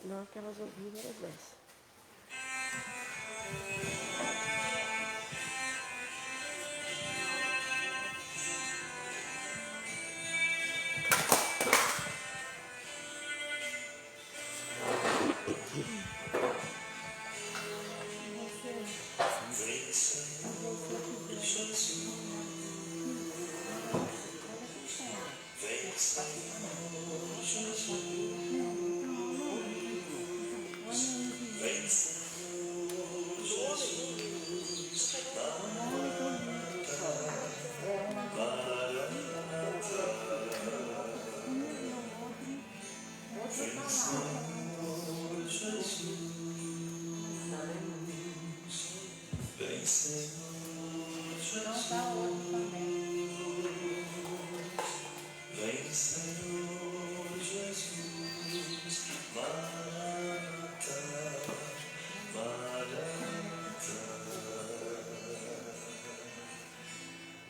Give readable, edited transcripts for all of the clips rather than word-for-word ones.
Não aquelas horríveis dessas.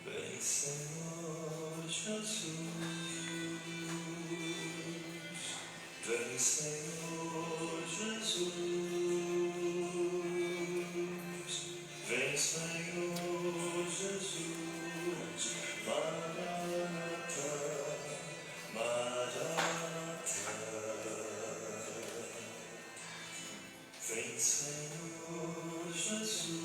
Vem, Senhor Jesus, vem, Senhor Jesus, vem, Senhor Jesus, Maranatá, Maranatá, vem, Senhor Jesus.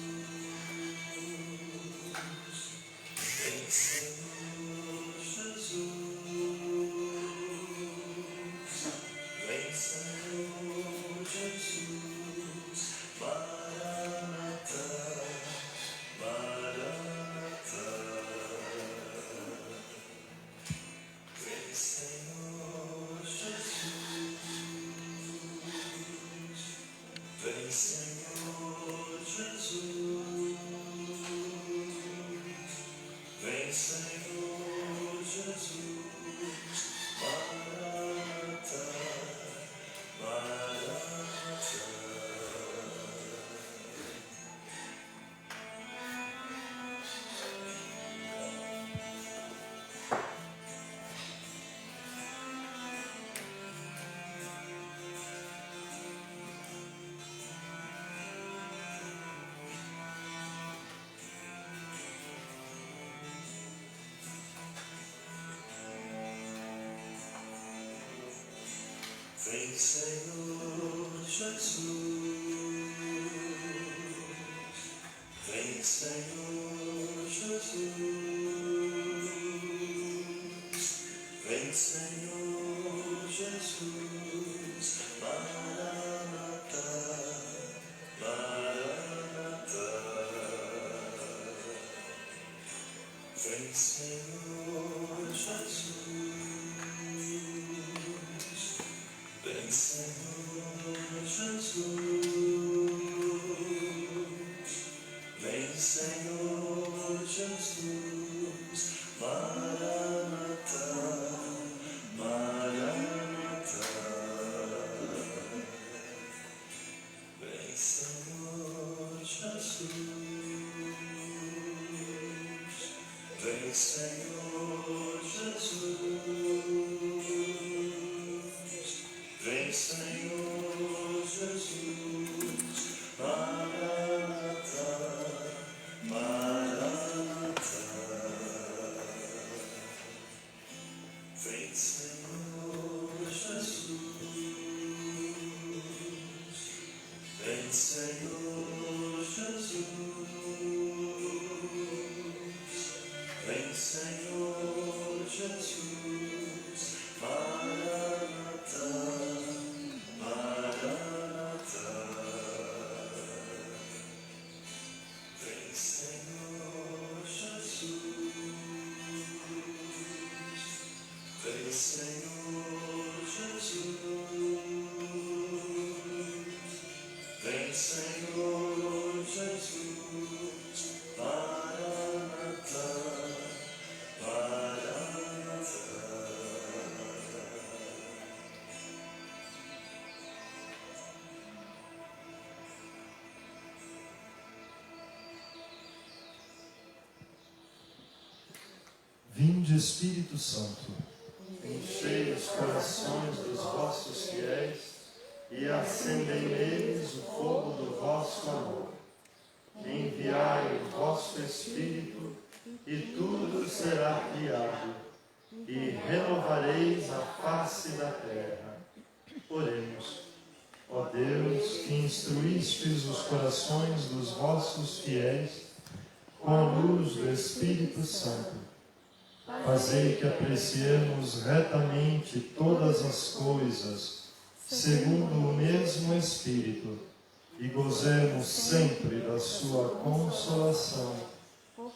Vem, Senhor Jesus, vem, Senhor Jesus, Maranatá, Maranatá, vem, Senhor Jesus, vem, Senhor Jesus. Vem, Senhor Jesus, Maranatá, Maranatá. Vem, Senhor Jesus, vem, Senhor Jesus, vem, Senhor Jesus, Maranatá. Vem, Senhor Jesus, vem, Senhor Jesus, vem, Senhor Jesus, Maranatá, Maranatá. Vinde, Espírito Santo, enchei os corações dos vossos fiéis e acendei neles o fogo do vosso amor. Enviai o vosso Espírito, e tudo será criado, e renovareis a face da terra. Oremos. Ó Deus, que instruístes os corações dos vossos fiéis com a luz do Espírito Santo, fazei que apreciemos retamente todas as coisas, segundo o mesmo Espírito, e gozemos sempre da sua consolação.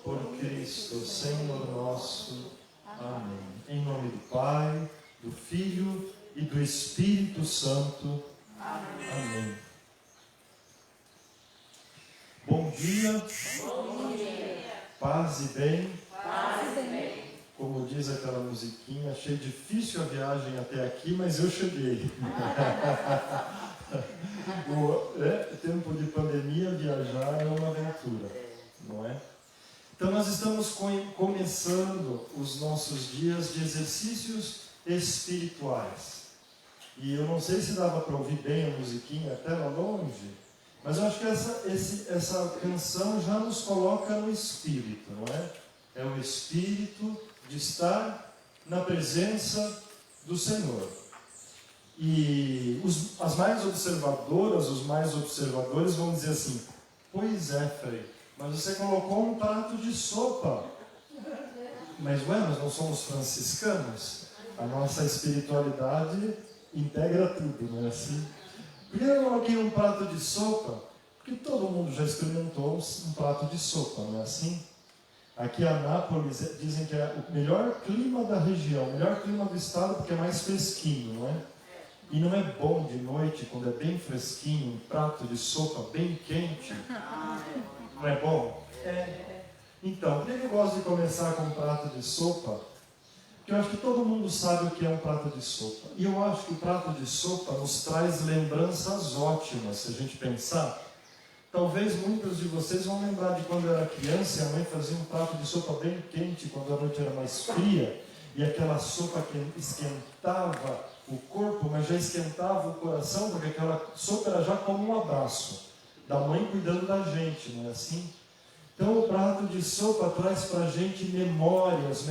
Por Cristo, Senhor nosso. Amém. Em nome do Pai, do Filho e do Espírito Santo. Amém. Bom dia. Bom dia. Paz e bem. Paz e bem. Como diz aquela musiquinha, achei difícil a viagem até aqui, mas eu cheguei. Tempo de pandemia, viajar é uma aventura, não é? Então nós estamos começando os nossos dias de exercícios espirituais. E eu não sei se dava para ouvir bem a musiquinha até lá longe, mas eu acho que essa canção já nos coloca no espírito, não é? É o espírito de estar na presença do Senhor. E as mais observadoras, os mais observadores vão dizer assim: pois é, Frei, mas você colocou um prato de sopa. Mas nós não somos franciscanos? A nossa espiritualidade integra tudo, não é assim? Por que eu coloquei um prato de sopa? Porque todo mundo já experimentou um prato de sopa, não é assim? Aqui em Anápolis dizem que é o melhor clima da região, o melhor clima do estado, porque é mais fresquinho, não é? E não é bom de noite, quando é bem fresquinho, um prato de sopa bem quente? Não é bom? É. Então, por que eu gosto de começar com um prato de sopa? Porque eu acho que todo mundo sabe o que é um prato de sopa. E eu acho que o prato de sopa nos traz lembranças ótimas, se a gente pensar. Talvez muitos de vocês vão lembrar de quando eu era criança e a mãe fazia um prato de sopa bem quente, quando a noite era mais fria, e aquela sopa que esquentava o corpo, mas já esquentava o coração, porque aquela sopa era já como um abraço da mãe cuidando da gente, não é assim? Então o prato de sopa traz para a gente memórias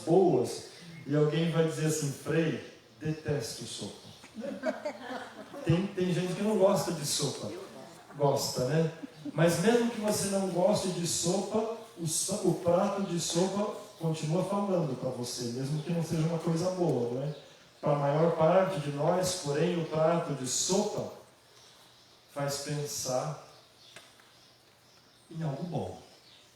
boas. E alguém vai dizer assim: Frei, detesto sopa. Tem gente que não gosta de sopa. Gosta, né? Mas mesmo que você não goste de sopa, o prato de sopa continua falando para você, mesmo que não seja uma coisa boa, não é? Para a maior parte de nós, porém, o prato de sopa faz pensar em algo bom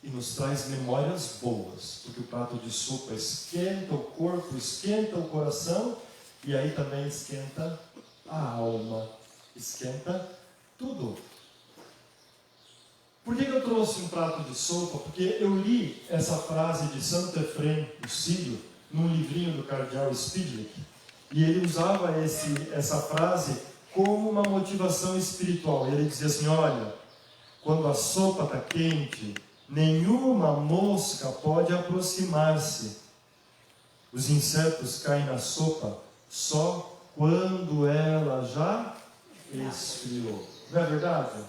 e nos traz memórias boas, porque o prato de sopa esquenta o corpo, esquenta o coração e aí também esquenta a alma, esquenta tudo. Por que eu trouxe um prato de sopa? Porque eu li essa frase de Santo Efrem, o Sírio, num livrinho do cardeal Spidlick, e ele usava essa frase como uma motivação espiritual. Ele dizia assim: olha, quando a sopa está quente, nenhuma mosca pode aproximar-se. Os insetos caem na sopa só quando ela já esfriou. Não é verdade?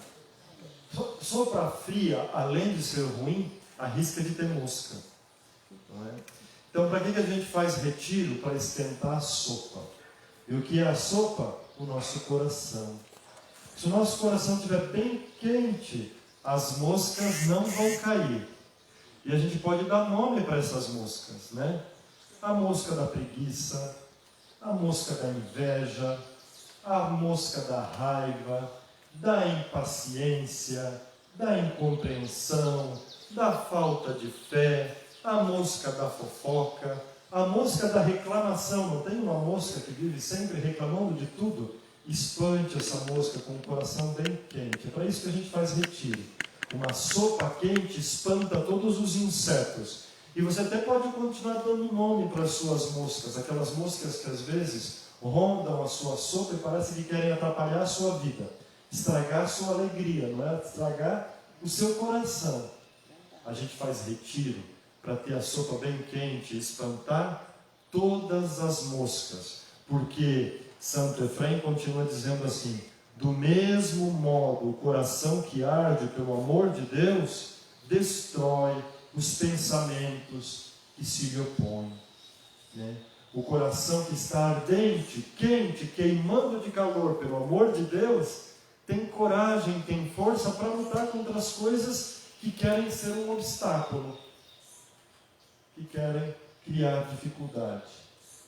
Sopa fria, além de ser ruim, arrisca de ter mosca. Não é? Então, para que a gente faz retiro? Para esquentar a sopa. E o que é a sopa? O nosso coração. Se o nosso coração estiver bem quente, as moscas não vão cair. E a gente pode dar nome para essas moscas, né? A mosca da preguiça, a mosca da inveja, a mosca da raiva, da impaciência, da incompreensão, da falta de fé, a mosca da fofoca, a mosca da reclamação. Não tem uma mosca que vive sempre reclamando de tudo? Espante essa mosca com o coração bem quente. É para isso que a gente faz retiro. Uma sopa quente espanta todos os insetos. E você até pode continuar dando nome para as suas moscas, aquelas moscas que às vezes rondam a sua sopa e parece que querem atrapalhar a sua vida, estragar a sua alegria, não é? Estragar o seu coração. A gente faz retiro para ter a sopa bem quente e espantar todas as moscas. Porque Santo Efrem continua dizendo assim: do mesmo modo, o coração que arde pelo amor de Deus destrói os pensamentos que se lhe opõem. Né? O coração que está ardente, quente, queimando de calor pelo amor de Deus, tem coragem, tem força para lutar contra as coisas que querem ser um obstáculo, que querem criar dificuldade.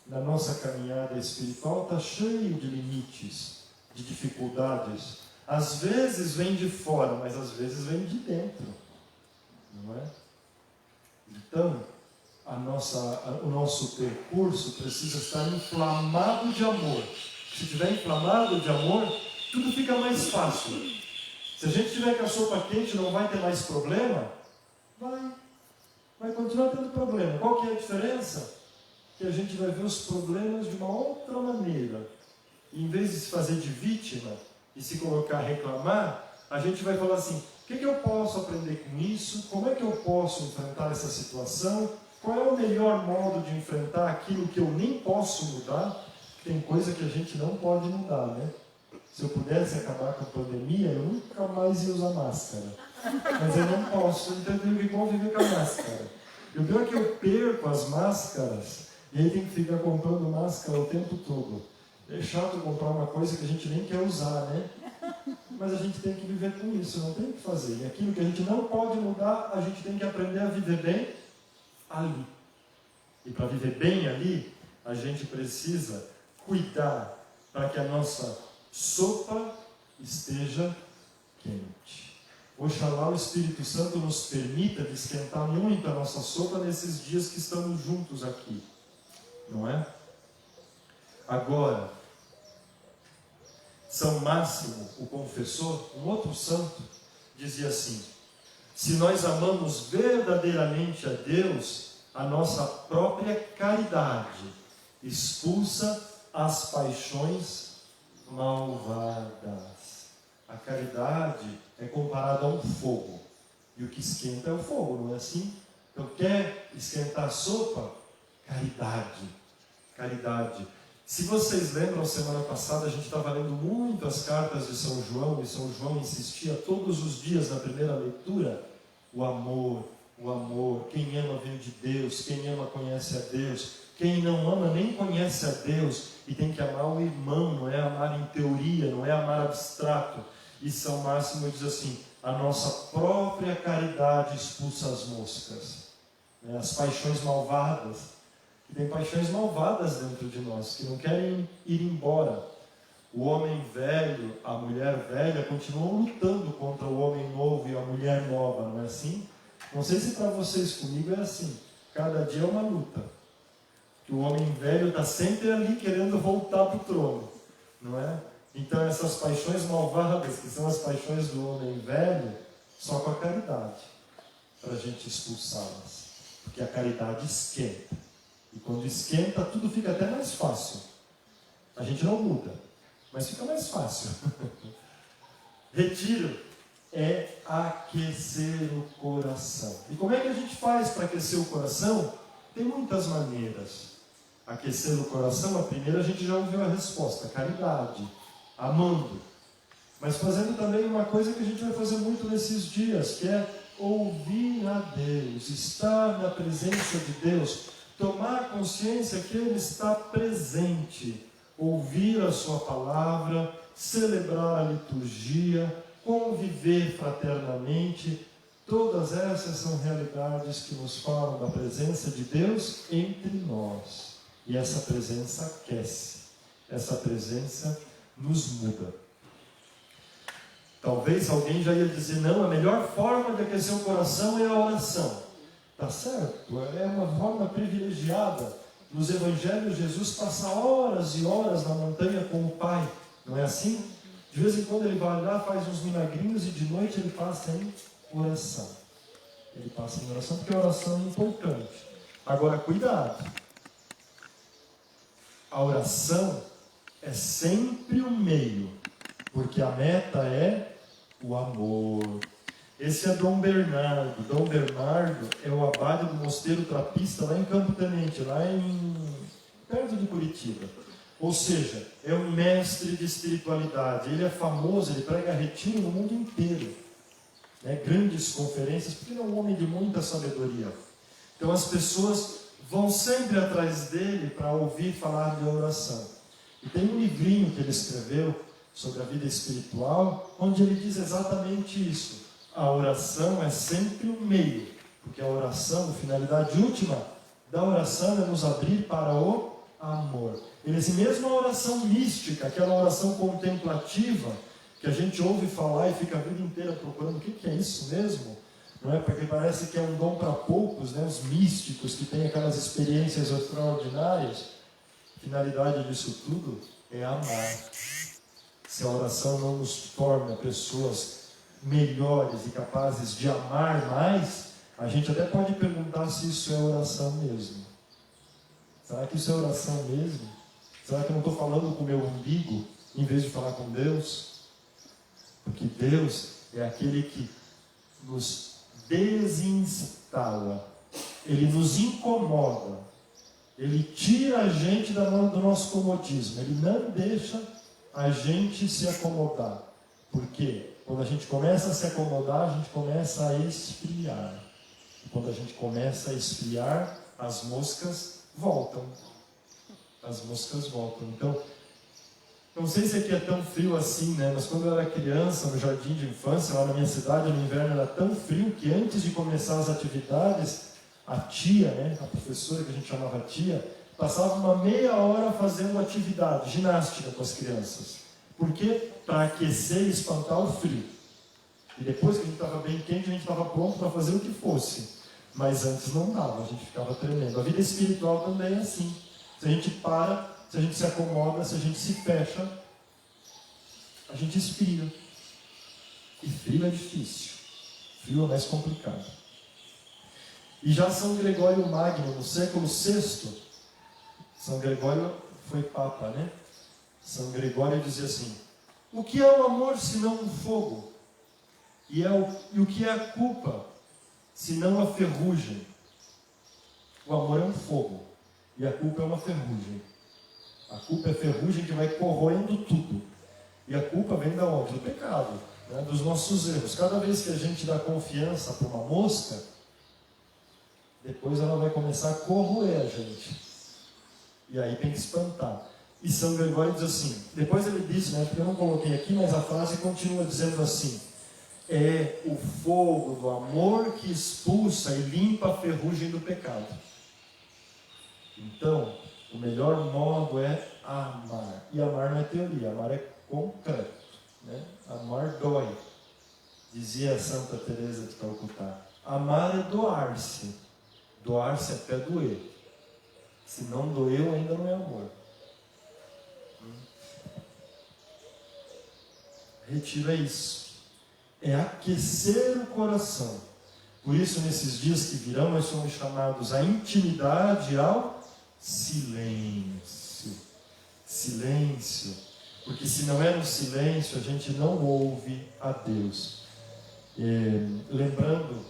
Na nossa caminhada espiritual está cheio de limites, de dificuldades. Às vezes vem de fora, mas às vezes vem de dentro, não é? Então, o nosso percurso precisa estar inflamado de amor. Se estiver inflamado de amor, tudo fica mais fácil. Se a gente tiver com a sopa quente, não vai ter mais problema? Vai continuar tendo problema. Qual que é a diferença? Que a gente vai ver os problemas de uma outra maneira. E em vez de se fazer de vítima e se colocar a reclamar, a gente vai falar assim: o que eu posso aprender com isso? Como é que eu posso enfrentar essa situação? Qual é o melhor modo de enfrentar aquilo que eu nem posso mudar? Tem coisa que a gente não pode mudar, né? Se eu pudesse acabar com a pandemia, eu nunca mais ia usar máscara. Mas eu não posso, então eu tenho que conviver com a máscara. E o pior é que eu perco as máscaras, e aí tem que ficar comprando máscara o tempo todo. É chato comprar uma coisa que a gente nem quer usar, né? Mas a gente tem que viver com isso, não tem o que fazer. E aquilo que a gente não pode mudar, a gente tem que aprender a viver bem ali. E para viver bem ali, a gente precisa cuidar para que a nossa sopa esteja quente. Oxalá o Espírito Santo nos permita esquentar muito a nossa sopa nesses dias que estamos juntos aqui. Não é? Agora, São Máximo, o confessor, um outro santo, dizia assim: se nós amamos verdadeiramente a Deus, a nossa própria caridade expulsa as paixões malvadas. A caridade é comparada a um fogo, e o que esquenta é o fogo, não é assim? Então, quer esquentar a sopa? Caridade. Caridade. Se vocês lembram, semana passada a gente estava lendo muito as cartas de São João, e São João insistia todos os dias na primeira leitura: o amor, o amor. Quem ama vem de Deus, quem ama conhece a Deus, quem não ama nem conhece a Deus, e tem que amar o irmão, não é amar em teoria, não é amar abstrato. E São Máximo diz assim: a nossa própria caridade expulsa as moscas, né? As paixões malvadas. Tem paixões malvadas dentro de nós, que não querem ir embora. O homem velho, a mulher velha, continuam lutando contra o homem novo e a mulher nova, não é assim? Não sei se para vocês, comigo é assim. Cada dia é uma luta. Que o homem velho está sempre ali querendo voltar para o trono, não é? Então essas paixões malvadas, que são as paixões do homem velho, só com a caridade, para a gente expulsá-las. Porque a caridade esquenta. E quando esquenta, tudo fica até mais fácil. A gente não muda, mas fica mais fácil. Retiro é aquecer o coração. E como é que a gente faz para aquecer o coração? Tem muitas maneiras. Aquecer o coração, a primeira a gente já ouviu a resposta: caridade, amando. Mas fazendo também uma coisa que a gente vai fazer muito nesses dias, que é ouvir a Deus, estar na presença de Deus, tomar consciência que Ele está presente, ouvir a Sua palavra, celebrar a liturgia, conviver fraternamente. Todas essas são realidades que nos falam da presença de Deus entre nós. E essa presença aquece, essa presença nos muda. Talvez alguém já ia dizer: não, a melhor forma de aquecer o coração é a oração. Tá certo, é uma forma privilegiada. Nos evangelhos, Jesus passa horas e horas na montanha com o Pai, não é assim? De vez em quando ele vai lá, faz uns milagrinhos, e de noite ele passa em oração. Ele passa em oração porque a oração é importante. Agora, cuidado. A oração é sempre o meio, porque a meta é o amor. Esse é Dom Bernardo. Dom Bernardo é o abade do Mosteiro Trapista, lá em Campo Tenente, perto de Curitiba. Ou seja, é um mestre de espiritualidade. Ele é famoso, ele prega retiro no mundo inteiro. Né? Grandes conferências, porque ele é um homem de muita sabedoria. Então as pessoas vão sempre atrás dele para ouvir falar de oração. E tem um livrinho que ele escreveu sobre a vida espiritual, onde ele diz exatamente isso. A oração é sempre um meio, porque a oração, a finalidade última da oração é nos abrir para o amor. Ele diz, mesmo a oração mística, aquela oração contemplativa, que a gente ouve falar e fica a vida inteira procurando, o que é isso mesmo? Não é? Porque parece que é um dom para poucos, né? Os místicos que têm aquelas experiências extraordinárias. A finalidade disso tudo é amar. Se a oração não nos torna pessoas melhores e capazes de amar mais, a gente até pode perguntar se isso é oração mesmo. Será que isso é oração mesmo? Será que eu não estou falando com o meu umbigo em vez de falar com Deus? Porque Deus é aquele que nos desinstala, Ele nos incomoda, Ele tira a gente do nosso comodismo, Ele não deixa a gente se acomodar. Por quê? Quando a gente começa a se acomodar, a gente começa a esfriar. E quando a gente começa a esfriar, as moscas voltam. As moscas voltam. Então, não sei se aqui é tão frio assim, né? Mas quando eu era criança, no jardim de infância, lá na minha cidade, no inverno era tão frio que antes de começar as atividades, a tia, né? A professora que a gente chamava tia, passava uma meia hora fazendo atividade, ginástica com as crianças. Por quê? Para aquecer e espantar o frio. E depois que a gente estava bem quente, a gente estava pronto para fazer o que fosse. Mas antes não dava, a gente ficava tremendo. A vida espiritual também é assim. Se a gente para, se a gente se acomoda, se a gente se fecha, a gente esfria. E frio é difícil. Frio é mais complicado. E já São Gregório Magno, no século VI, São Gregório foi papa, né? São Gregório dizia assim, o que é o amor senão um fogo? E o que é a culpa senão a ferrugem? O amor é um fogo e a culpa é uma ferrugem. A culpa é ferrugem que vai corroendo tudo. E a culpa vem da onde? Do pecado, né? Dos nossos erros. Cada vez que a gente dá confiança para uma mosca, depois ela vai começar a corroer a gente. E aí tem que espantar. E São Gregório diz assim, depois ele diz, né, porque eu não coloquei aqui, mas a frase continua dizendo assim, é o fogo do amor que expulsa e limpa a ferrugem do pecado. Então, o melhor modo é amar. E amar não é teoria, amar é concreto, né? Amar dói. Dizia Santa Teresa de Calcutá. Amar é doar-se. Doar-se até doer. Se não doeu, ainda não é amor. Retiro é isso. É aquecer o coração. Por isso, nesses dias que virão, nós somos chamados à intimidade, ao silêncio. Silêncio. Porque se não é no silêncio, a gente não ouve a Deus. Lembrando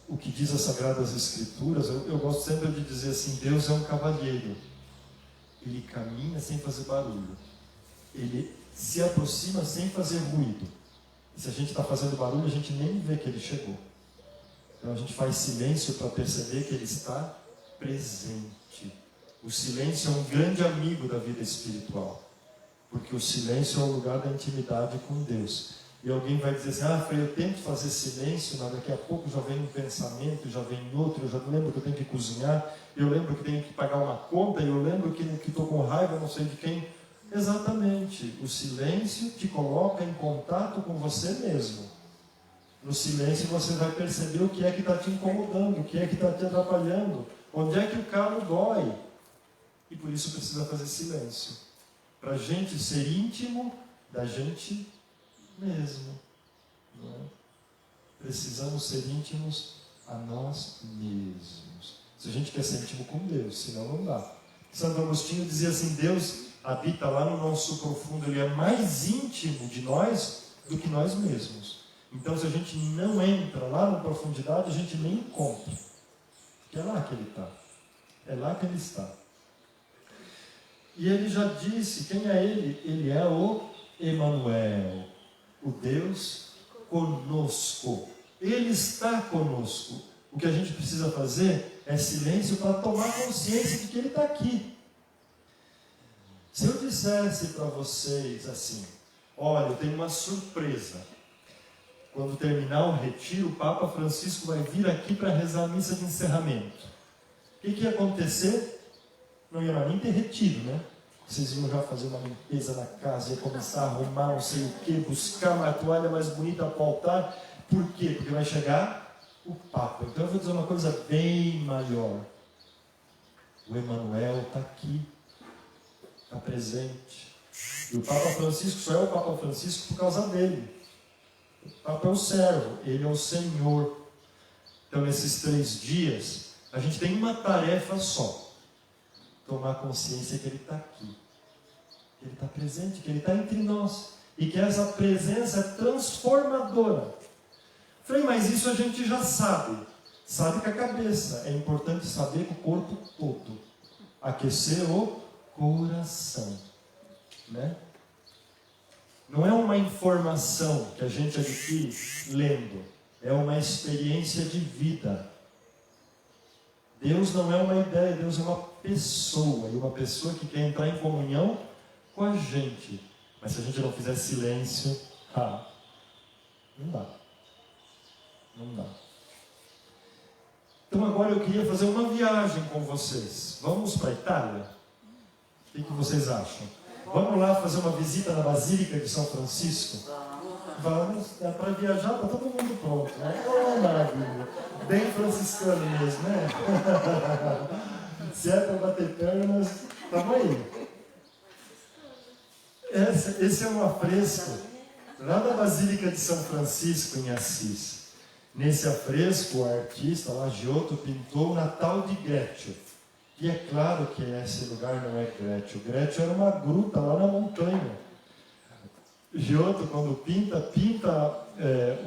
o que diz as Sagradas Escrituras, eu gosto sempre de dizer assim, Deus é um cavalheiro. Ele caminha sem fazer barulho. Ele se aproxima sem fazer ruído. E se a gente está fazendo barulho, a gente nem vê que ele chegou. Então a gente faz silêncio para perceber que ele está presente. O silêncio é um grande amigo da vida espiritual. Porque o silêncio é o lugar da intimidade com Deus. E alguém vai dizer assim, Frei, eu tento fazer silêncio, mas daqui a pouco já vem um pensamento, já vem outro, eu já lembro que eu tenho que cozinhar, eu lembro que tenho que pagar uma conta, eu lembro que estou com raiva, não sei de quem. Exatamente, o silêncio te coloca em contato com você mesmo. No silêncio você vai perceber o que é que está te incomodando, o que é que está te atrapalhando, onde é que o calo dói. E por isso precisa fazer silêncio. Para a gente ser íntimo da gente mesmo. Não é? Precisamos ser íntimos a nós mesmos. Se a gente quer ser íntimo com Deus, senão não dá. Santo Agostinho dizia assim, Deus habita lá no nosso profundo, Ele é mais íntimo de nós do que nós mesmos. Então se a gente não entra lá na profundidade, a gente nem encontra. Porque é lá que Ele está. É lá que Ele está. E ele já disse, quem é ele? Ele é o Emanuel, o Deus conosco. Ele está conosco. O que a gente precisa fazer é silêncio para tomar consciência de que ele está aqui. Se eu dissesse para vocês assim, olha, eu tenho uma surpresa. Quando terminar o retiro, o Papa Francisco vai vir aqui para rezar a missa de encerramento. O que ia acontecer? Não ia nem ter retiro, né? Vocês iam já fazer uma limpeza na casa, ia começar a arrumar não sei o que, buscar uma toalha mais bonita para o altar. Por quê? Porque vai chegar o Papa. Então eu vou dizer uma coisa bem maior. O Emanuel está aqui, está presente. E o Papa Francisco só é o Papa Francisco por causa dele. O Papa é o servo, ele é o Senhor. Então nesses 3 dias, a gente tem uma tarefa só. Tomar consciência que ele está aqui. Que ele está presente, que ele está entre nós. E que essa presença é transformadora. Falei, mas isso a gente já sabe. Sabe com a cabeça. É importante saber com o corpo todo. Aquecer o coração. Né? Não é uma informação que a gente adquire lendo. É uma experiência de vida. Deus não é uma ideia, Deus é uma pessoa. E uma pessoa que quer entrar em comunhão com a gente. Mas se a gente não fizer silêncio, não dá. Não dá. Então agora eu queria fazer uma viagem com vocês. Vamos para a Itália? O que vocês acham? Vamos lá fazer uma visita na Basílica de São Francisco? Vamos, dá para viajar, está todo mundo pronto, né? Oh, maravilha! Bem franciscano mesmo, né? Se é para bater pernas, estamos aí. Esse é um afresco lá da Basílica de São Francisco, em Assis. Nesse afresco, o artista, lá, Giotto, pintou o Natal de Greccio. E é claro que esse lugar não é Greccio. Greccio era uma gruta lá na montanha. Giotto, quando pinta,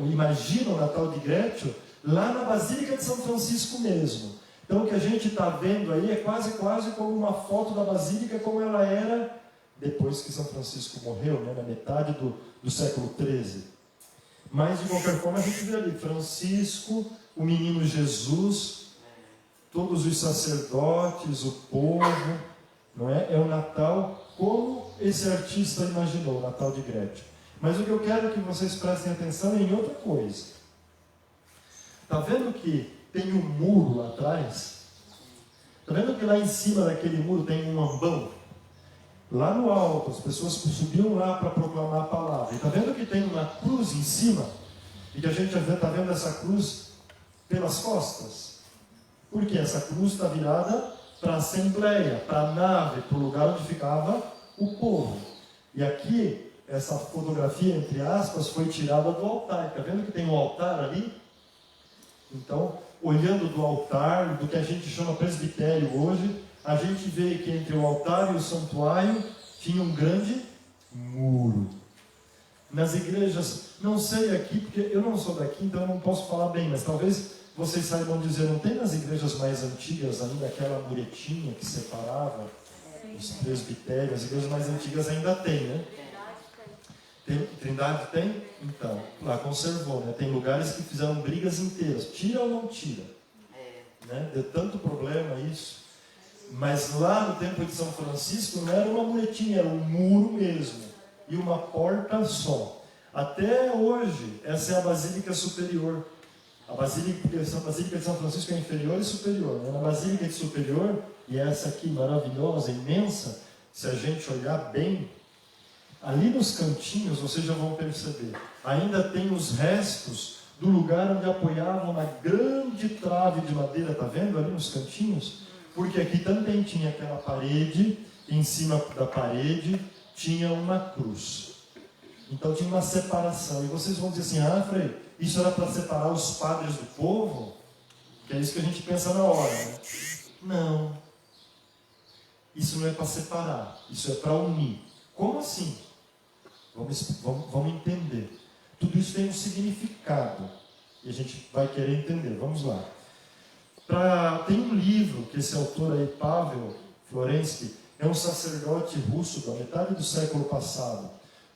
imagina o Natal de Greccio lá na Basílica de São Francisco mesmo. Então o que a gente está vendo aí é quase como uma foto da Basílica como ela era depois que São Francisco morreu, né, na metade do século XIII. Mas de qualquer forma a gente vê ali Francisco, o menino Jesus, todos os sacerdotes, o povo, não é? É o Natal como esse artista imaginou, o Natal de Greccio. Mas o que eu quero que vocês prestem atenção é em outra coisa. Está vendo que tem um muro lá atrás? Está vendo que lá em cima daquele muro tem um ambão? Lá no alto, as pessoas subiam lá para proclamar a palavra. E está vendo que tem uma cruz em cima? E que a gente está vendo essa cruz pelas costas? Porque essa cruz está virada para a assembleia, para a nave, para o lugar onde ficava o povo. E aqui, essa fotografia, entre aspas, foi tirada do altar. Está vendo que tem um altar ali? Então, olhando do altar, do que a gente chama presbitério hoje, a gente vê que entre o altar e o santuário tinha um grande muro. Nas igrejas, não sei aqui, porque eu não sou daqui, então eu não posso falar bem, mas talvez vocês saibam dizer, não tem nas igrejas mais antigas ainda aquela muretinha que separava os presbitérios? As igrejas mais antigas ainda tem, né? Trindade tem? Então, lá conservou, né? Tem lugares que fizeram brigas inteiras. Tira ou não tira? Né? Deu tanto problema isso. Mas lá no templo de São Francisco não era uma muretinha, era um muro mesmo. E uma porta só. Até hoje, essa é a Basílica Superior. A Basílica de São Francisco é inferior e superior. Né? Na Basílica de Superior, e essa aqui maravilhosa, imensa, se a gente olhar bem, ali nos cantinhos, vocês já vão perceber, ainda tem os restos do lugar onde apoiavam na grande trave de madeira, está vendo ali nos cantinhos? Porque aqui também tinha aquela parede, em cima da parede tinha uma cruz. Então tinha uma separação. E vocês vão dizer assim, Frei, isso era para separar os padres do povo? Que é isso que a gente pensa na hora, né? Não. Isso não é para separar, isso é para unir. Como assim? Vamos entender. Tudo isso tem um significado. E a gente vai querer entender. Vamos lá. Tem um livro que esse autor aí, Pavel Florensky, É um sacerdote russo da metade do século passado.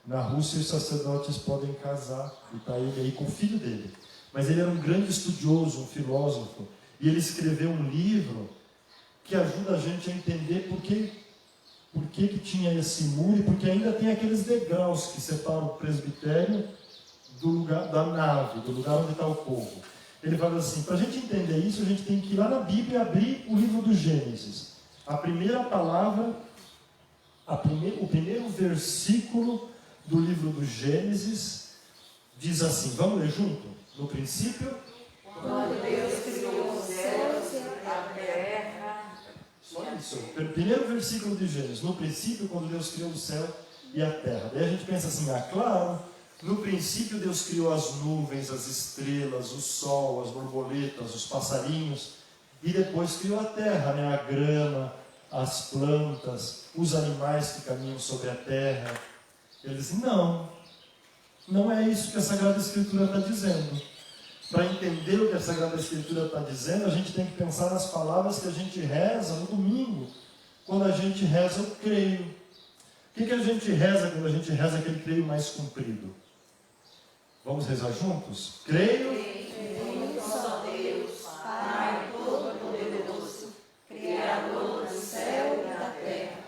Na Rússia, os sacerdotes podem casar, e está ele aí com o filho dele. Mas ele era um grande estudioso, um filósofo, e ele escreveu um livro que ajuda a gente a entender por que tinha esse muro, e porque ainda tem aqueles degraus que separam o presbitério do lugar da nave, do lugar onde está o povo. Ele fala assim, para a gente entender isso, a gente tem que ir lá na Bíblia e abrir o livro do Gênesis. A primeira palavra, o primeiro versículo do livro do Gênesis diz assim, vamos ler junto? No princípio, Quando Deus criou os céus e a terra. só isso. Primeiro versículo de Gênesis. No princípio, quando Deus criou o céu e a terra. Daí a gente pensa assim, claro, no princípio Deus criou as nuvens, as estrelas, o sol, as borboletas, os passarinhos. E depois criou a terra, né? A grama, as plantas, os animais que caminham sobre a terra. Ele diz, não é isso que a Sagrada Escritura está dizendo. Para entender o que a Sagrada Escritura está dizendo, a gente tem que pensar nas palavras que a gente reza no domingo. Quando a gente reza o creio. O que a gente reza quando a gente reza aquele creio mais comprido? Vamos rezar juntos? Creio Em um só Deus, Pai Todo-Poderoso, Criador do céu e da terra,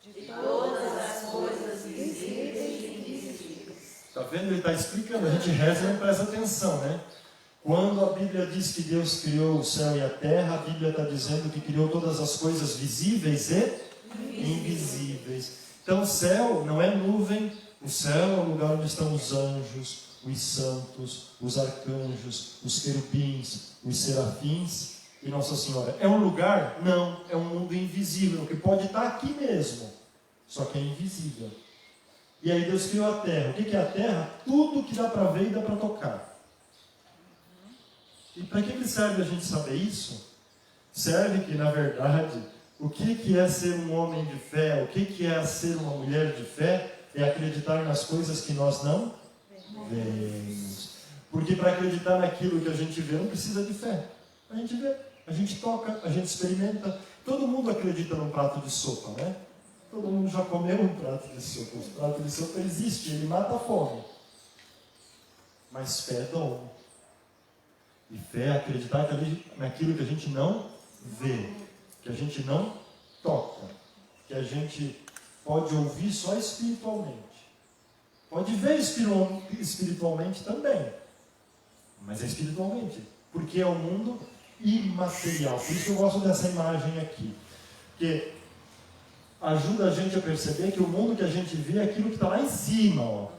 de todas as coisas visíveis e invisíveis. Está vendo? Ele está explicando. A gente reza e não presta atenção, né? Quando a Bíblia diz que Deus criou o céu e a terra, a Bíblia está dizendo que criou todas as coisas visíveis e invisíveis. Então o céu não é nuvem, o céu é o lugar onde estão os anjos, os santos, os arcanjos, os querubins, os serafins e Nossa Senhora. É um lugar? Não, é um mundo invisível, que pode estar aqui mesmo, só que é invisível. E aí Deus criou a terra. O que é a terra? Tudo que dá para ver e dá para tocar. E para que serve a gente saber isso? Serve que, na verdade, o que é ser um homem de fé, o que é ser uma mulher de fé, é acreditar nas coisas que nós não vemos. Porque para acreditar naquilo que a gente vê, não precisa de fé. A gente vê, a gente toca, a gente experimenta. Todo mundo acredita num prato de sopa, né? Todo mundo já comeu um prato de sopa. O prato de sopa existe, ele mata a fome. Mas fé é dom. E fé é acreditar naquilo que a gente não vê, que a gente não toca, que a gente pode ouvir só espiritualmente. Pode ver espiritualmente também, mas é espiritualmente, porque é um mundo imaterial. Por isso eu gosto dessa imagem aqui, que ajuda a gente a perceber que o mundo que a gente vê é aquilo que está lá em cima, ó.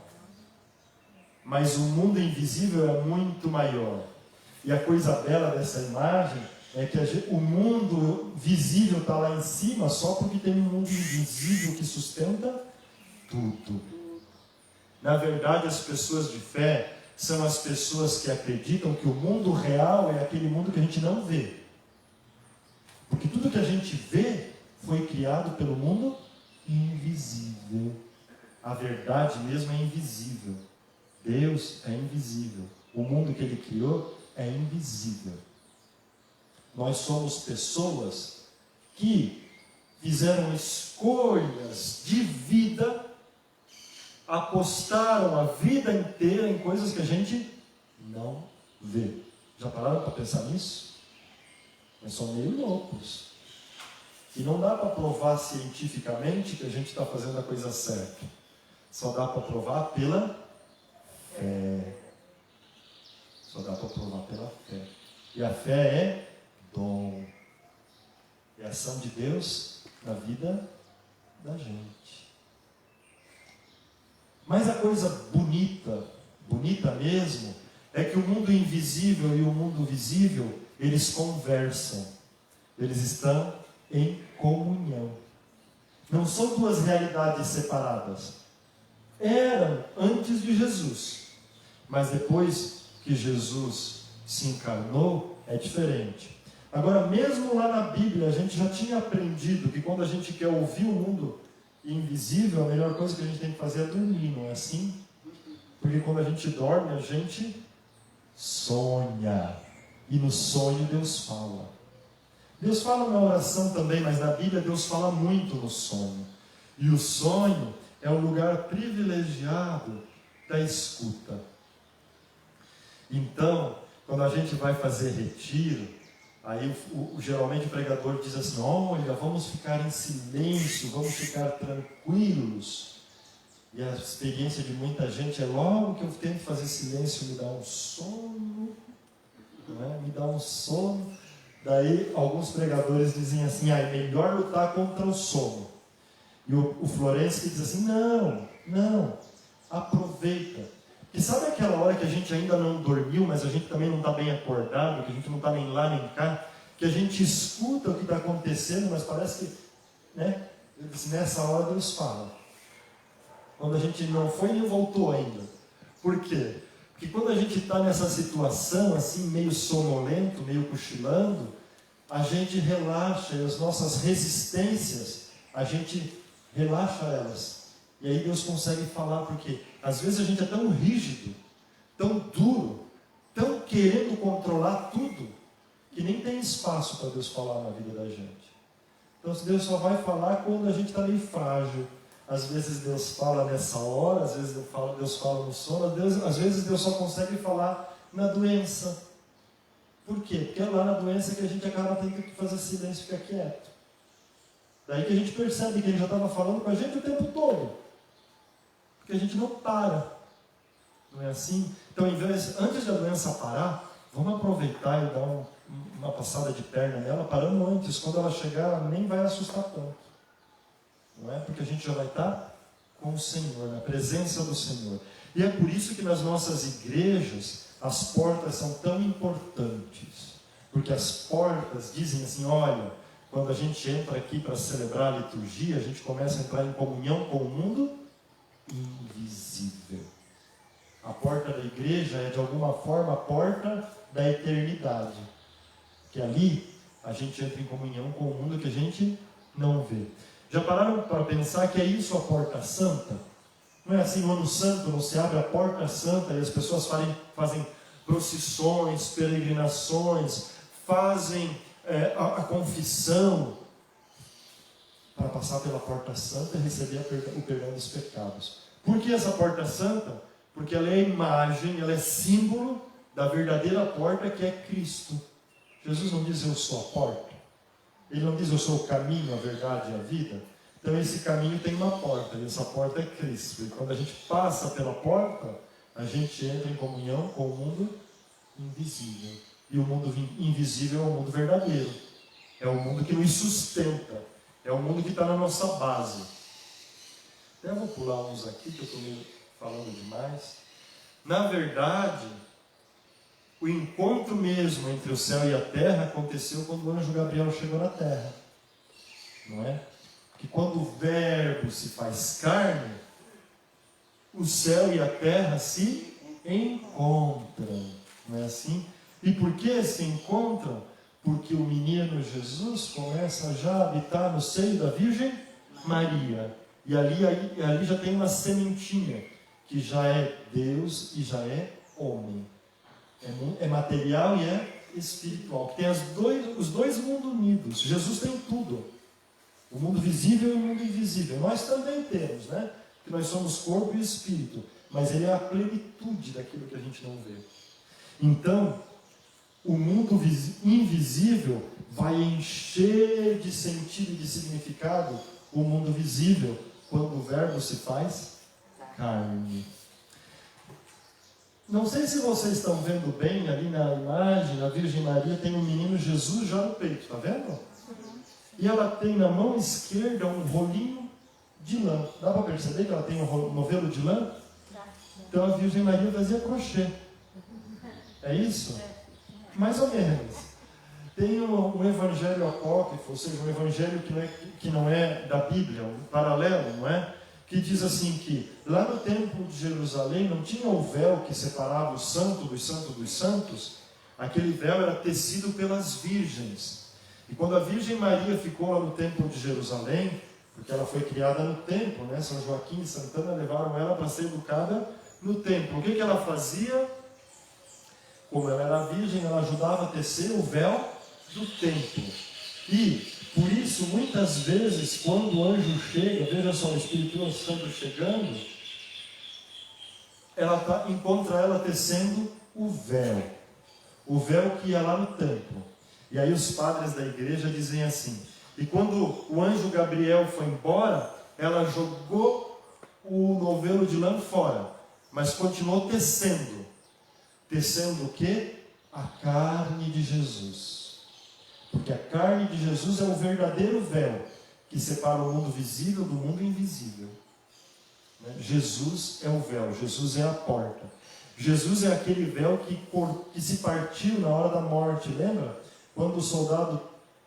Mas o mundo invisível é muito maior. E a coisa bela dessa imagem é que o mundo visível está lá em cima só porque tem um mundo invisível que sustenta tudo. Na verdade, as pessoas de fé são as pessoas que acreditam que o mundo real é aquele mundo que a gente não vê. Porque tudo que a gente vê foi criado pelo mundo invisível. A verdade mesmo é invisível. Deus é invisível. O mundo que Ele criou é invisível. Nós somos pessoas que fizeram escolhas de vida, apostaram a vida inteira em coisas que a gente não vê. Já pararam para pensar nisso? Nós somos meio loucos. E não dá para provar cientificamente que a gente está fazendo a coisa certa. Só dá para provar pela fé. Só dá para provar pela fé. E a fé é dom. É a ação de Deus na vida da gente. Mas a coisa bonita mesmo, é que o mundo invisível e o mundo visível, eles conversam. Eles estão em comunhão. Não são duas realidades separadas. Eram antes de Jesus. Mas depois que Jesus se encarnou, é diferente. Agora, mesmo lá na Bíblia, a gente já tinha aprendido que quando a gente quer ouvir o mundo invisível, a melhor coisa que a gente tem que fazer é dormir, não é assim? Porque quando a gente dorme, a gente sonha. E no sonho Deus fala. Deus fala na oração também, mas na Bíblia Deus fala muito no sonho. E o sonho é um lugar privilegiado da escuta. Então, quando a gente vai fazer retiro, aí geralmente o pregador diz assim: olha, vamos ficar em silêncio, vamos ficar tranquilos. E a experiência de muita gente é: logo que eu tento fazer silêncio, me dá um sono, não é? Me dá um sono. Daí alguns pregadores dizem assim: é melhor lutar contra o sono. E o Florencio diz assim: não, aproveita. E sabe aquela hora que a gente ainda não dormiu, mas a gente também não está bem acordado, que a gente não está nem lá nem cá, que a gente escuta o que está acontecendo, mas parece que, né? Nessa hora Deus fala. Quando a gente não foi nem voltou ainda. Por quê? Porque quando a gente está nessa situação, assim, meio sonolento, meio cochilando, a gente relaxa, e as nossas resistências, a gente relaxa elas. E aí Deus consegue falar, porque às vezes a gente é tão rígido, tão duro, tão querendo controlar tudo, que nem tem espaço para Deus falar na vida da gente. Então Deus só vai falar quando a gente está meio frágil. Às vezes Deus fala nessa hora, às vezes Deus fala no sono, às vezes Deus só consegue falar na doença. Por quê? Porque é lá na doença que a gente acaba tendo que fazer silêncio e ficar quieto. Daí que a gente percebe que Ele já estava falando com a gente o tempo todo. Porque a gente não para. Não é assim? Então, antes da doença parar, vamos aproveitar e dar uma passada de perna nela, parando antes. Quando ela chegar, ela nem vai assustar tanto. Não é? Porque a gente já vai estar com o Senhor, na presença do Senhor. E é por isso que nas nossas igrejas as portas são tão importantes. Porque as portas dizem assim: olha, quando a gente entra aqui para celebrar a liturgia, a gente começa a entrar em comunhão com o mundo invisível. A porta da igreja é de alguma forma a porta da eternidade. Que ali a gente entra em comunhão com o mundo que a gente não vê. Já pararam para pensar que é isso a porta santa? Não é assim, no ano santo não se abre a porta santa e as pessoas fazem procissões, peregrinações, fazem a confissão para passar pela porta santa e receber o perdão dos pecados. Por que essa porta santa? Porque ela é a imagem, ela é símbolo da verdadeira porta, que é Cristo. Jesus não diz: eu sou a porta. Ele não diz: eu sou o caminho, a verdade e a vida. Então esse caminho tem uma porta, e essa porta é Cristo. E quando a gente passa pela porta, a gente entra em comunhão com o mundo invisível. E o mundo invisível é o mundo verdadeiro. É o mundo que nos sustenta. É o mundo que está na nossa base. Até vou pular uns aqui, que eu estou meio falando demais. Na verdade, o encontro mesmo entre o céu e a terra aconteceu quando o anjo Gabriel chegou na terra. Não é? Que quando o verbo se faz carne, o céu e a terra se encontram. Não é assim? E por que se encontram? Porque o menino Jesus começa já a habitar no seio da Virgem Maria. E ali já tem uma sementinha, que já é Deus e já é homem. É material e é espiritual. Que tem os dois mundos unidos. Jesus tem tudo. O mundo visível e o mundo invisível. Nós também temos, né? Que nós somos corpo e espírito. Mas ele é a plenitude daquilo que a gente não vê. Então, o mundo invisível vai encher de sentido e de significado o mundo visível, quando o verbo se faz carne. Não sei se vocês estão vendo bem ali na imagem, a Virgem Maria tem um menino Jesus já no peito, está vendo? E ela tem na mão esquerda um rolinho de lã. Dá para perceber que ela tem um novelo de lã? Então a Virgem Maria fazia crochê. É isso? Mais ou menos. Tem um evangelho apócrifo, ou seja, um evangelho que não é da Bíblia, um paralelo, não é? Que diz assim que lá no templo de Jerusalém não tinha o véu que separava o santo dos santos dos santos. Aquele véu era tecido pelas virgens. E quando a Virgem Maria ficou lá no templo de Jerusalém, porque ela foi criada no templo, né? São Joaquim e Santana levaram ela para ser educada no templo. O que ela fazia? Como ela era virgem, ela ajudava a tecer o véu do templo. E, por isso, muitas vezes, quando o anjo chega, veja só, o Espírito Santo chegando, encontra ela tecendo o véu que ia lá no templo. E aí os padres da igreja dizem assim, e quando o anjo Gabriel foi embora, ela jogou o novelo de lã fora, mas continuou tecendo. Tecendo o quê? A carne de Jesus. Porque a carne de Jesus é o verdadeiro véu que separa o mundo visível do mundo invisível. Jesus é o véu, Jesus é a porta. Jesus é aquele véu que se partiu na hora da morte, lembra? Quando o soldado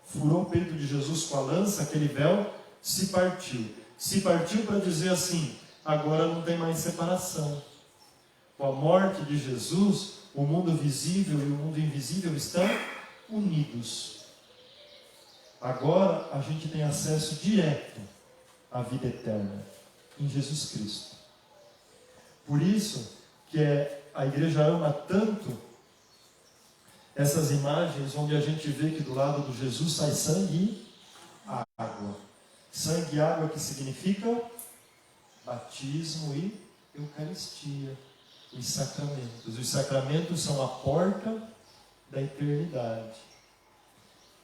furou o peito de Jesus com a lança, aquele véu se partiu. Se partiu para dizer assim, agora não tem mais separação. Com a morte de Jesus, o mundo visível e o mundo invisível estão unidos. Agora a gente tem acesso direto à vida eterna em Jesus Cristo. Por isso que a igreja ama tanto essas imagens onde a gente vê que do lado do Jesus sai sangue e água. Sangue e água que significa batismo e Eucaristia. Os sacramentos. Os sacramentos são a porta da eternidade.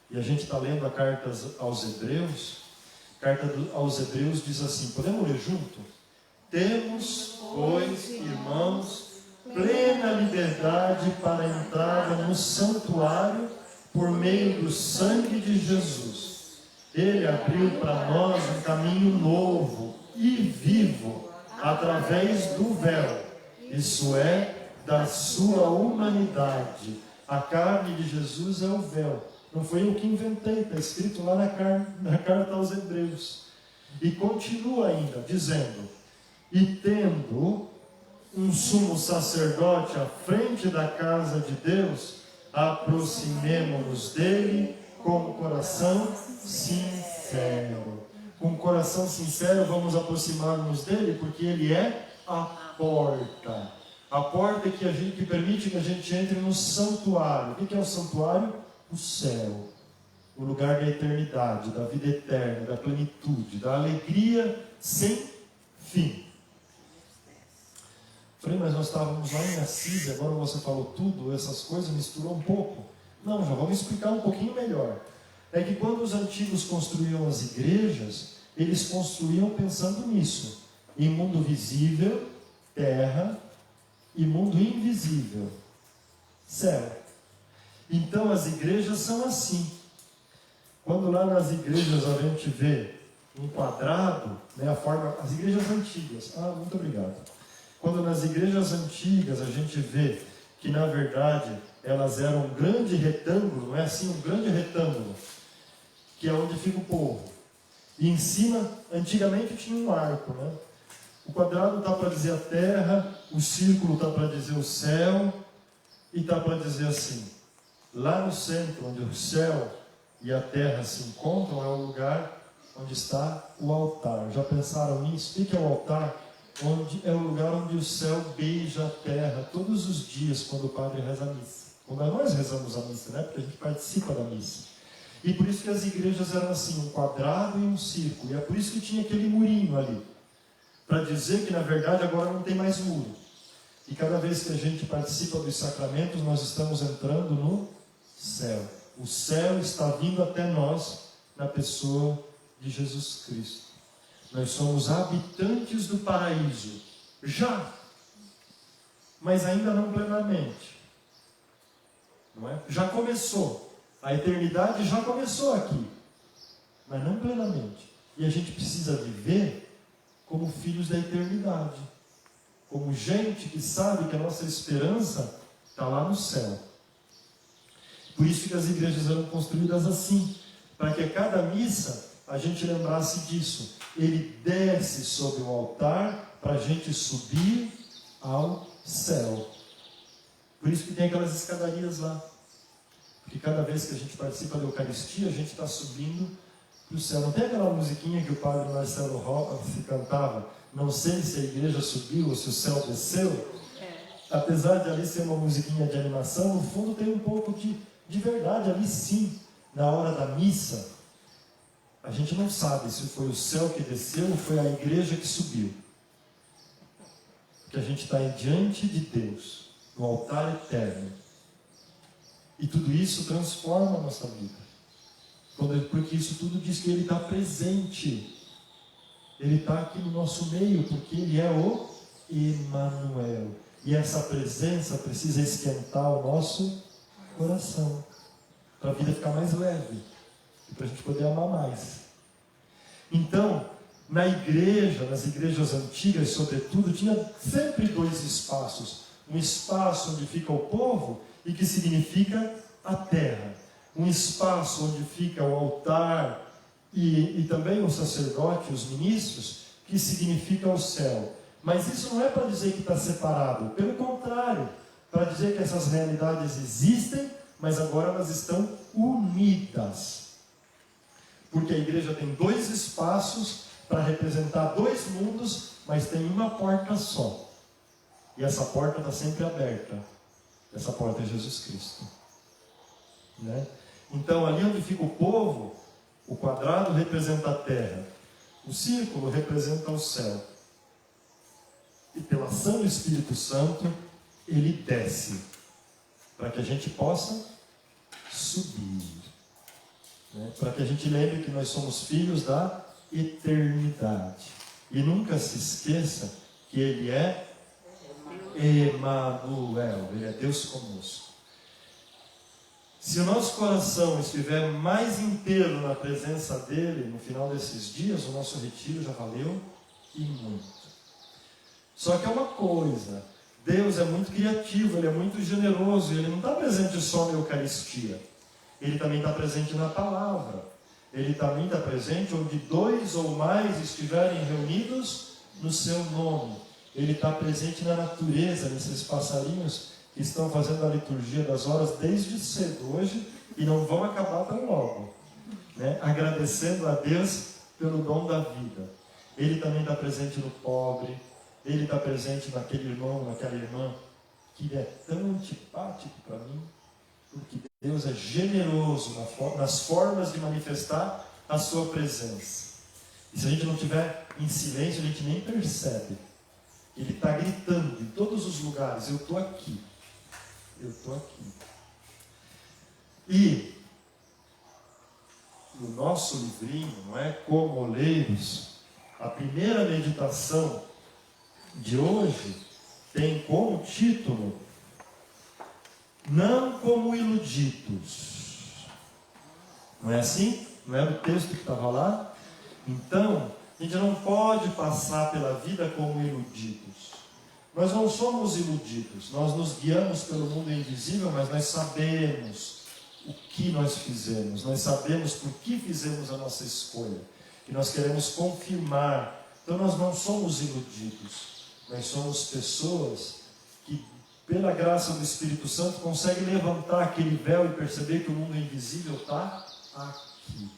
E a gente está lendo a carta aos Hebreus. A carta aos Hebreus diz assim, podemos ler junto? Temos, pois, irmãos, plena liberdade para a entrada no santuário por meio do sangue de Jesus. Ele abriu para nós um caminho novo e vivo através do véu, isso é, da sua humanidade. A carne de Jesus é o véu. Não foi eu que inventei, está escrito lá na carta aos Hebreus. E continua ainda, dizendo, e tendo um sumo sacerdote à frente da casa de Deus, aproximemo-nos dele com o coração sincero. Com o coração sincero vamos aproximar-nos dele, porque ele é a porta. A porta que permite que a gente entre no santuário. O que é o santuário? O céu. O lugar da eternidade, da vida eterna, da plenitude, da alegria sem fim. Falei, mas nós estávamos lá em Assis, agora você falou tudo, essas coisas, misturou um pouco. Não, já vamos explicar um pouquinho melhor. É que quando os antigos construíam as igrejas, eles construíam pensando nisso. Em mundo visível, terra, e mundo invisível, céu. Então as igrejas são assim. Quando lá nas igrejas a gente vê um quadrado, né, as igrejas antigas, muito obrigado. Quando nas igrejas antigas a gente vê que na verdade elas eram um grande retângulo, não é assim? Um grande retângulo, que é onde fica o povo. E em cima, antigamente tinha um arco, né? O quadrado está para dizer a terra, o círculo está para dizer o céu, e está para dizer assim, lá no centro, onde o céu e a terra se encontram, é o lugar onde está o altar. Já pensaram nisso? O que é o altar? É o lugar onde o céu beija a terra todos os dias quando o padre reza a missa. Quando nós rezamos a missa, né? Porque a gente participa da missa. E por isso que as igrejas eram assim, um quadrado e um círculo. E é por isso que tinha aquele murinho ali. Para dizer que na verdade agora não tem mais muro. E cada vez que a gente participa dos sacramentos, nós estamos entrando no céu. O céu está vindo até nós na pessoa de Jesus Cristo. Nós somos habitantes do paraíso, já, mas ainda não plenamente. Não é? Já começou, a eternidade já começou aqui, mas não plenamente. E a gente precisa viver como filhos da eternidade, como gente que sabe que a nossa esperança está lá no céu. Por isso que as igrejas eram construídas assim, para que a cada missa a gente lembrasse disso. Ele desce sobre o altar para a gente subir ao céu. Por isso que tem aquelas escadarias lá. Porque cada vez que a gente participa da Eucaristia, a gente está subindo para o céu. Não tem aquela musiquinha que o padre Marcelo Rossi cantava? Não sei se a igreja subiu ou se o céu desceu. Apesar de ali ser uma musiquinha de animação, no fundo tem um pouco de verdade ali sim. na hora da missa, a gente não sabe se foi o céu que desceu ou foi a igreja que subiu. Porque a gente está diante de Deus, no altar eterno. E tudo isso transforma a nossa vida. Porque isso tudo diz que Ele está presente. Ele está aqui no nosso meio, porque Ele é o Emmanuel. E essa presença precisa esquentar o nosso coração, para a vida ficar mais leve, e para a gente poder amar mais. Então, na igreja, nas igrejas antigas, sobretudo, tinha sempre dois espaços. Um espaço onde fica o povo, e que significa a terra. Um espaço onde fica o altar, e também o sacerdote, os ministros, que significa o céu. Mas isso não é para dizer que está separado. Pelo contrário, para dizer que essas realidades existem, mas agora elas estão unidas. Porque a igreja tem dois espaços para representar dois mundos, mas tem uma porta só. E essa porta está sempre aberta. Essa porta é Jesus Cristo. Né? Então, ali onde fica o povo, o quadrado representa a terra, o círculo representa o céu. E pela ação do Espírito Santo, ele desce, para que a gente possa subir. Né? Para que a gente lembre que nós somos filhos da eternidade. E nunca se esqueça que Ele é Emmanuel, Ele é Deus conosco. Se o nosso coração estiver mais inteiro na presença dEle, no final desses dias, o nosso retiro já valeu e muito. Só que é uma coisa, Deus é muito criativo, Ele é muito generoso, Ele não está presente só na Eucaristia. Ele também está presente na palavra. Ele também está presente onde dois ou mais estiverem reunidos no seu nome. Ele está presente na natureza, nesses passarinhos que estão fazendo a liturgia das horas desde cedo hoje e não vão acabar tão logo. Né? Agradecendo a Deus pelo dom da vida. Ele também está presente no pobre. Ele está presente naquele irmão, naquela irmã que é tão antipático para mim. Porque Deus é generoso nas formas de manifestar a sua presença. E se a gente não estiver em silêncio, a gente nem percebe. Ele está gritando em todos os lugares: eu estou aqui. Eu estou aqui. E no nosso livrinho, não é? Como Oleiros, a primeira meditação de hoje tem como título: Não como iludidos. Não é assim? Não era o texto que estava lá? Então, a gente não pode passar pela vida como iludidos. Nós não somos iludidos. Nós nos guiamos pelo mundo invisível, mas nós sabemos o que nós fizemos. Nós sabemos por que fizemos a nossa escolha. E nós queremos confirmar. Então, nós não somos iludidos. Nós somos pessoas que, pela graça do Espírito Santo, consegue levantar aquele véu e perceber que o mundo invisível está aqui.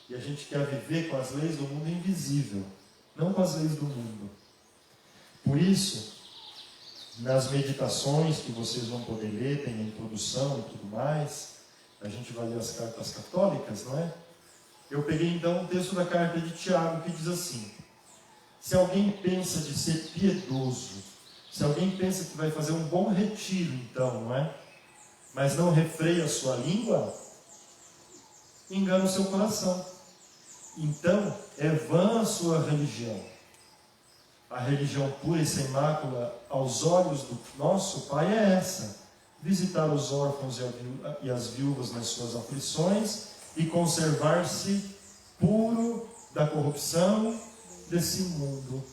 E a gente quer viver com as leis do mundo invisível, não com as leis do mundo. Por isso, nas meditações que vocês vão poder ler, tem a introdução e tudo mais, a gente vai ler as cartas católicas, não é? Eu peguei então um texto da carta de Tiago que diz assim: se alguém pensa de ser piedoso, se alguém pensa que vai fazer um bom retiro, então, não é? Mas não refreia a sua língua, engana o seu coração. Então, é vã a sua religião. A religião pura e sem mácula aos olhos do nosso Pai é essa: visitar os órfãos e as viúvas nas suas aflições e conservar-se puro da corrupção desse mundo.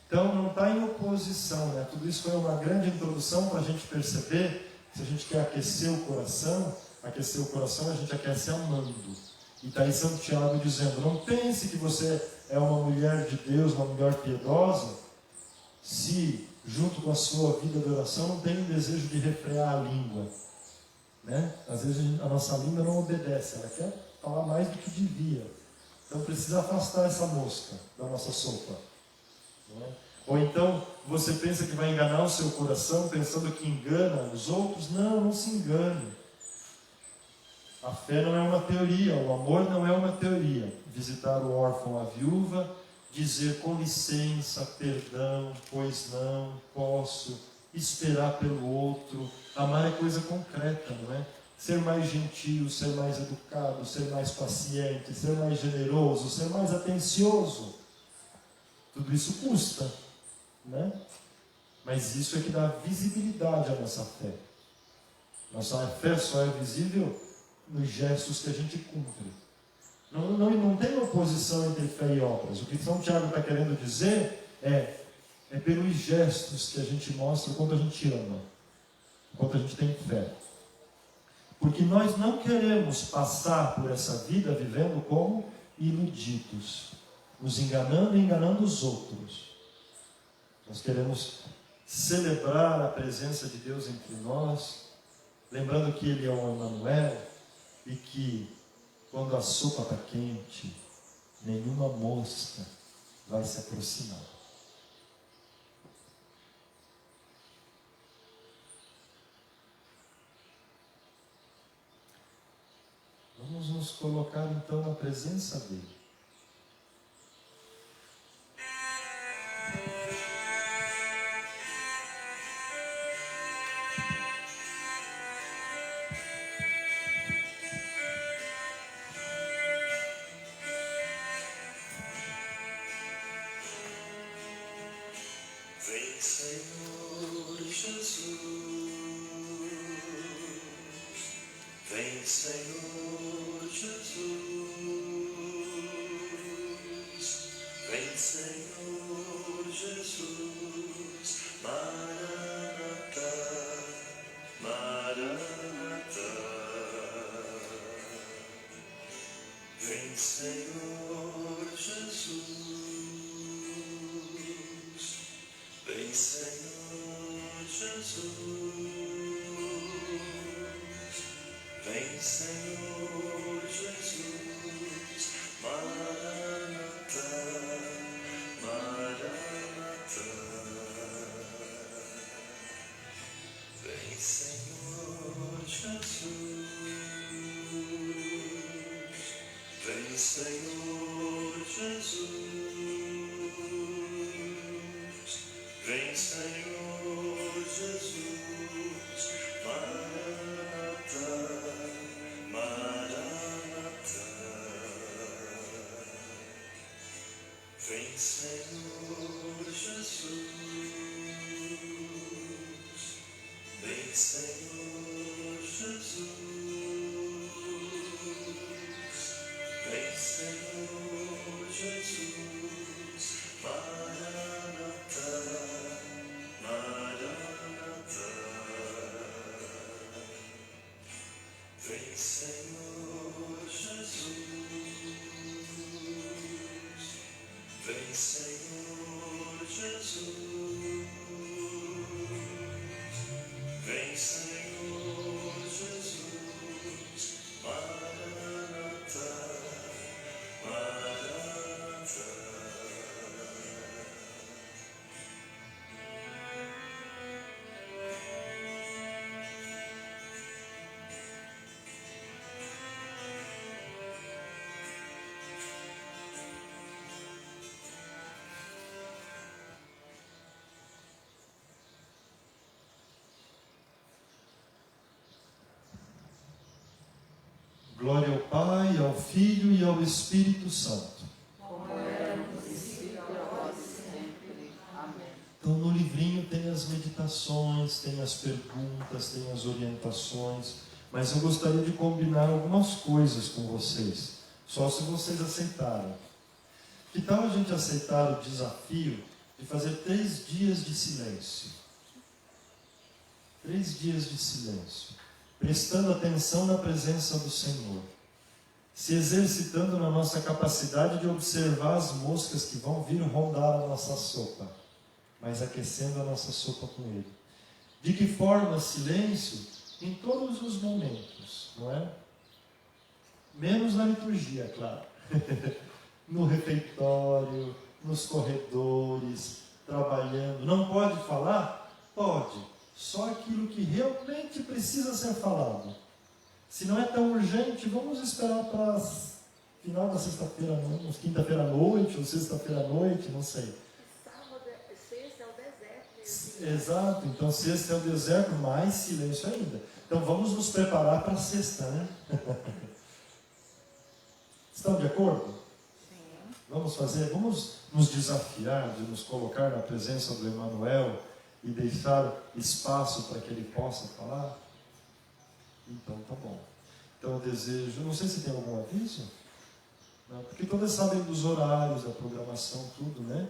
Então não está em oposição, né? Tudo isso foi uma grande introdução para a gente perceber que se a gente quer aquecer o coração a gente aquece amando. E está aí Santo Tiago dizendo: não pense que você é uma mulher de Deus, uma mulher piedosa, se junto com a sua vida de oração não tem um desejo de refrear a língua. Né? Às vezes a nossa língua não obedece, ela quer falar mais do que devia. Então precisa afastar essa mosca da nossa sopa. Não é? Ou então você pensa que vai enganar o seu coração pensando que engana os outros. Não, não se engane. A fé não é uma teoria, o amor não é uma teoria. Visitar o órfão, a viúva, dizer com licença, perdão, pois não, posso, esperar pelo outro. Amar é coisa concreta, não é? Ser mais gentil, ser mais educado, ser mais paciente, ser mais generoso, ser mais atencioso. Tudo isso custa, né? Mas isso é que dá visibilidade à nossa fé. Nossa fé só é visível nos gestos que a gente cumpre. Não tem oposição entre fé e obras. O que São Tiago está querendo dizer é pelos gestos que a gente mostra o quanto a gente ama, o quanto a gente tem fé. Porque nós não queremos passar por essa vida vivendo como iludidos, nos enganando e enganando os outros. Nós queremos celebrar a presença de Deus entre nós, lembrando que Ele é o Emmanuel e que quando a sopa está quente, nenhuma mosca vai se aproximar. Vamos nos colocar então na presença dEle. Vem, Senhor Jesus, vem, Senhor Jesus, vem, Senhor Jesus, Maranatá, Maranatá, vem, Senhor Jesus. Vem, Senhor Jesus, vem, Senhor Jesus, Maranatá, Maranatá. Vem, Senhor Jesus, vem, Senhor Jesus. Vem, Senhor Jesus, Maranatá, Maranatá. Vem, Senhor Jesus, vem, Senhor Jesus, vem, Senhor Jesus, Maranatá, Maranatá. Vem, Senhor Jesus, vem, Senhor Jesus, vem, Senhor Jesus, Maranatá, Maranatá. Glória ao Pai, ao Filho e ao Espírito Santo. Como era no princípio, agora e sempre. Amém. Então no livrinho tem as meditações, tem as perguntas, tem as orientações, mas eu gostaria de combinar algumas coisas com vocês, só se vocês aceitarem. Que tal a gente aceitar o desafio de fazer 3 dias de silêncio? 3 dias de silêncio. Prestando atenção na presença do Senhor, se exercitando na nossa capacidade de observar as moscas que vão vir rondar a nossa sopa, mas aquecendo a nossa sopa com Ele. De que forma? Silêncio em todos os momentos, não é? Menos na liturgia, claro. No refeitório, nos corredores, trabalhando. Não pode falar? Pode. Só aquilo que realmente precisa ser falado. Se não é tão urgente, vamos esperar para final da sexta-feira, quinta-feira à noite, ou sexta-feira à noite, não sei. Sexta é o deserto. Exato, então sexta é o deserto, mais silêncio ainda. Então vamos nos preparar para a sexta, né? Estão de acordo? Sim. Vamos nos desafiar de nos colocar na presença do Emmanuel e deixar espaço para que ele possa falar? Então tá bom. Então eu desejo, não sei se tem algum aviso, não, porque todos sabem dos horários, da programação, tudo, né?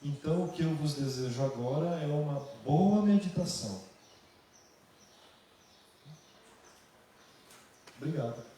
Então o que eu vos desejo agora é uma boa meditação. Obrigado.